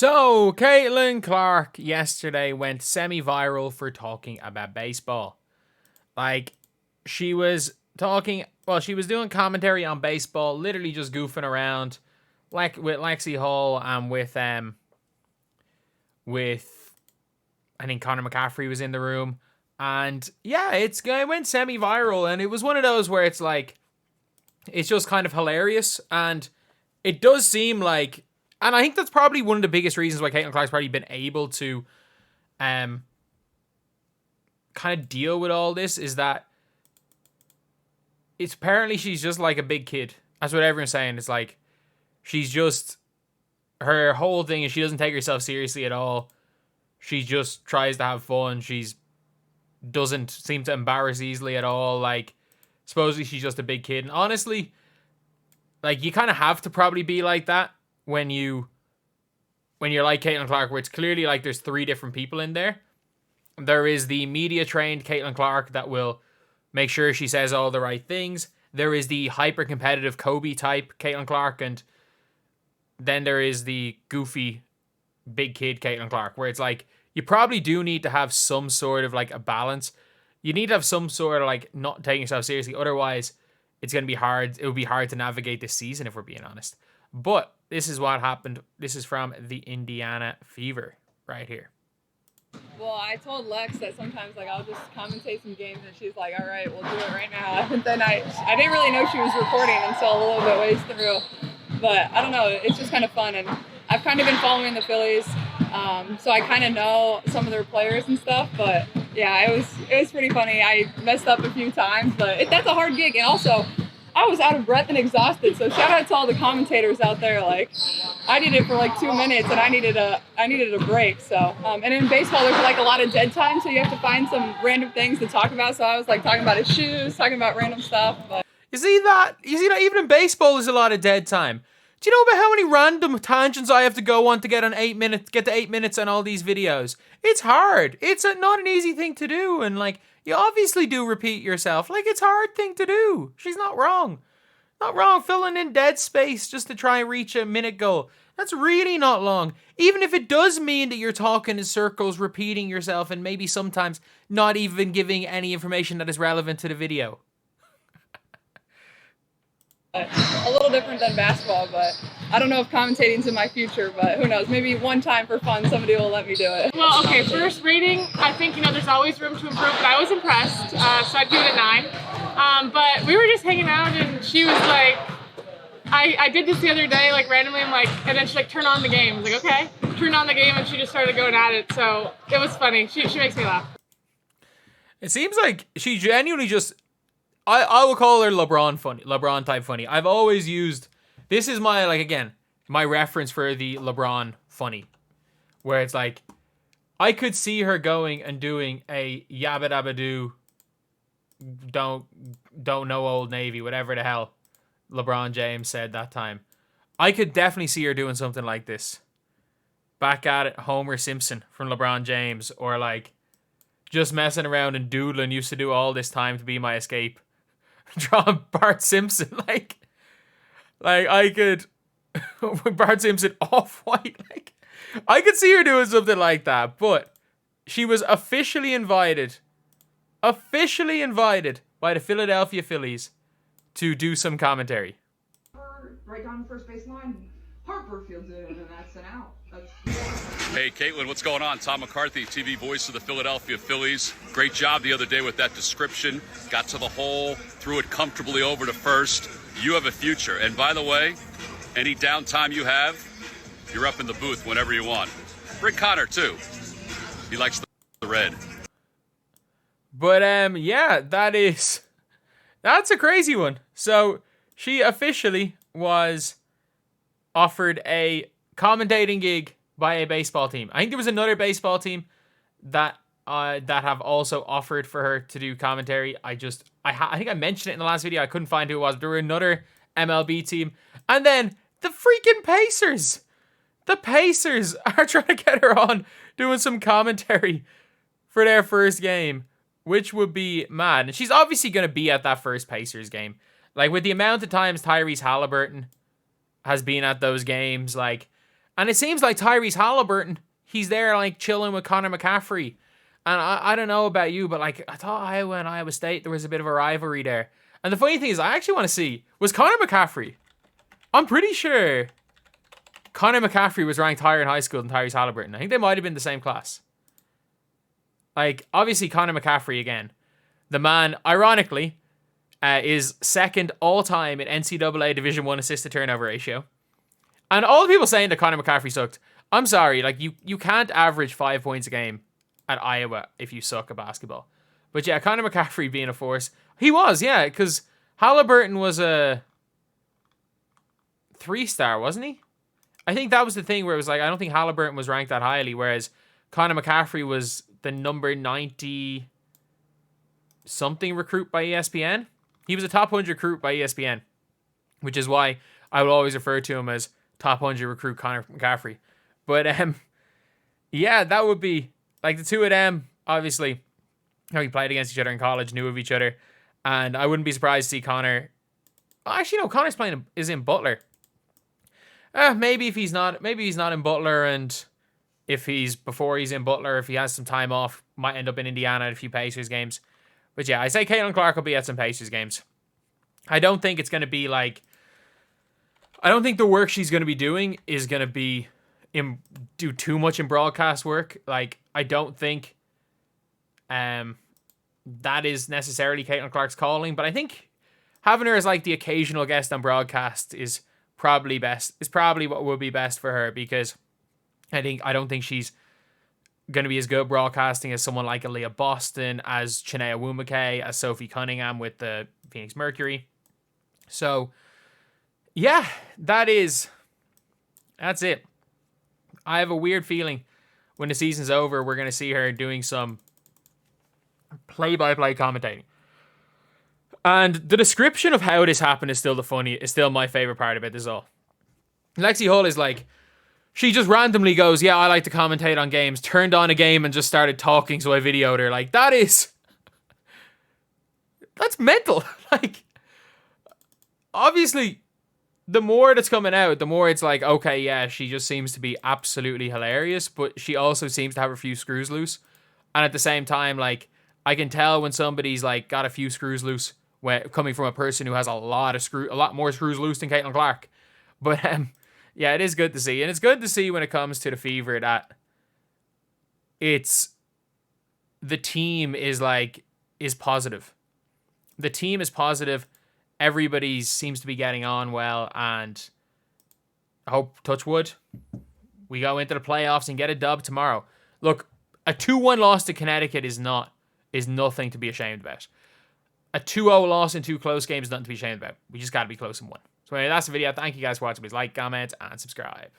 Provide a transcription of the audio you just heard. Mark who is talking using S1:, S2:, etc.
S1: So, Caitlyn Clark yesterday went semi-viral for talking about baseball. Like, she was talking, she was doing commentary on baseball, literally just goofing around, like with Lexi Hall and with I think Connor McCaffrey was in the room. And yeah, it went semi-viral, and it was one of those where it's like, it's just kind of hilarious, and it does seem like, and I think that's probably one of the biggest reasons why Caitlyn Clark's probably been able to kind of deal with all this, is that it's apparently she's just like a big kid. That's what everyone's saying. It's like, she's just, her whole thing is she doesn't take herself seriously at all. She just tries to have fun. She's doesn't seem to embarrass easily at all. Like, supposedly she's just a big kid. And honestly, like, you kind of have to probably be like that when you're like Caitlyn Clark, where it's clearly like there's three different people in there. There is the media trained Caitlyn Clark that will make sure she says all the right things. There is the hyper competitive Kobe type Caitlyn Clark, and then there is the goofy big kid Caitlyn Clark, where it's like, you probably do need to have some sort of like a balance. You need to have some sort of like not taking yourself seriously. Otherwise, it's going to be hard. It would be hard to navigate this season, if we're being honest. But this is what happened. This is from the Indiana Fever right here.
S2: Well, I told Lex that sometimes, like, I'll just commentate some games, and she's like, all right, we'll do it right now. And then I didn't really know she was recording until a little bit ways through. But I don't know, it's just kind of fun. And I've kind of been following the Phillies, so I kind of know some of their players and stuff. But yeah, it was pretty funny. I messed up a few times, but that's a hard gig. And also, I was out of breath and exhausted. So shout out to all the commentators out there. Like, I did it for like 2 minutes, and I needed a break. So and in baseball, there's like a lot of dead time, so you have to find some random things to talk about. So I was like talking about his shoes, talking about random stuff. But
S1: You see that even in baseball there's a lot of dead time. Do you know about how many random tangents I have to go on to get to 8 minutes on all these videos? It's hard. It's not an easy thing to do, and like, you obviously do repeat yourself. Like, it's a hard thing to do. She's not wrong. Not wrong, filling in dead space just to try and reach a minute goal. That's really not long. Even if it does mean that you're talking in circles, repeating yourself, and maybe sometimes not even giving any information that is relevant to the video.
S2: a little different than basketball, but I don't know if commentating's in my future, but who knows? Maybe one time for fun, somebody will let me do it.
S3: Well, okay, first rating, I think, there's always room to improve, but I was impressed, so I'd give it a 9. But we were just hanging out, and she was like, I did this the other day, like, randomly, I'm like, and then she's like, turn on the game. I was like, okay. Turned on the game, and she just started going at it, so it was funny. She makes me laugh.
S1: It seems like she genuinely just, I will call her LeBron type funny. I've always used, this is my, like, again, my reference for the LeBron funny, where it's like, I could see her going and doing a yabba dabba doo, don't know Old Navy, whatever the hell LeBron James said that time. I could definitely see her doing something like this. Back at it, Homer Simpson from LeBron James, or like, just messing around and doodling used to do all this time to be my escape. Drawing Bart Simpson, like I could, Bart Simpson off-white, like, I could see her doing something like that, but she was officially invited by the Philadelphia Phillies to do some commentary.
S4: Right down the first base line, Harper fields it, and then that's an out.
S5: Hey, Caitlyn, what's going on? Tom McCarthy, TV voice of the Philadelphia Phillies. Great job the other day with that description. Got to the hole, threw it comfortably over to first. You have a future. And by the way, any downtime you have, you're up in the booth whenever you want. Brink Connor, too. He likes the red.
S1: But, yeah, that's a crazy one. So, she officially was offered a commentating gig by a baseball team. I think there was another baseball team that have also offered for her to do commentary. I think I mentioned it in the last video. I couldn't find who it was. There were another MLB team. And then the freaking Pacers. The Pacers are trying to get her on doing some commentary for their first game, which would be mad. And she's obviously going to be at that first Pacers game. Like, with the amount of times Tyrese Halliburton has been at those games, like, And it seems like Tyrese Halliburton, he's there like chilling with Connor McCaffrey. And I don't know about you, but like I thought Iowa and Iowa State, there was a bit of a rivalry there. And the funny thing is, I actually want to see, was Connor McCaffrey, I'm pretty sure Connor McCaffrey was ranked higher in high school than Tyrese Halliburton. I think they might have been the same class. Like, obviously Connor McCaffrey again. The man, ironically, is second all-time in NCAA Division I assist-to-turnover ratio. And all the people saying that Connor McCaffrey sucked, I'm sorry, like, you can't average 5 points a game at Iowa if you suck at basketball. But yeah, Connor McCaffrey being a force. He was, yeah, because Halliburton was a 3-star, wasn't he? I think that was the thing where it was like, I don't think Halliburton was ranked that highly, whereas Connor McCaffrey was the number 90 something recruit by ESPN. He was a top 100 recruit by ESPN, which is why I will always refer to him as top 100 recruit Connor McCaffrey. But yeah, that would be like the two of them. Obviously, we played against each other in college, knew of each other, and I wouldn't be surprised to see Connor. Actually, no, Connor's is in Butler. Maybe he's not in Butler, and if he's before he's in Butler, if he has some time off, might end up in Indiana at a few Pacers games. But yeah, I say Caitlyn Clark will be at some Pacers games. I don't think it's going to be like, I don't think the work she's going to be doing is going to be do too much in broadcast work. Like, I don't think that is necessarily Caitlyn Clark's calling, but I think having her as like the occasional guest on broadcast is probably what would be best for her, because I don't think she's going to be as good broadcasting as someone like Aaliyah Boston, as Chinea Nwumeke, as Sophie Cunningham with the Phoenix Mercury. So yeah, that's it. I have a weird feeling when the season's over, we're going to see her doing some play-by-play commentating. And the description of how this happened is still my favorite part about this all. Lexi Hull is like, she just randomly goes, yeah, I like to commentate on games, turned on a game and just started talking, so I videoed her. Like, that's mental. Like, obviously, the more that's coming out, the more it's like, okay, yeah, she just seems to be absolutely hilarious, but she also seems to have a few screws loose. And at the same time, like, I can tell when somebody's like got a few screws loose, coming from a person who has a lot more screws loose than Caitlyn Clark. But yeah, it is good to see. And it's good to see when it comes to the Fever that the team is positive. The team is positive. Everybody seems to be getting on well, and I hope, touch wood, we go into the playoffs and get a dub tomorrow. Look, a 2-1 loss to Connecticut is nothing to be ashamed about. A 2-0 loss in 2 close games is nothing to be ashamed about. We just got to be close in one. So anyway, that's the video. Thank you guys for watching. Please like, comment, and subscribe.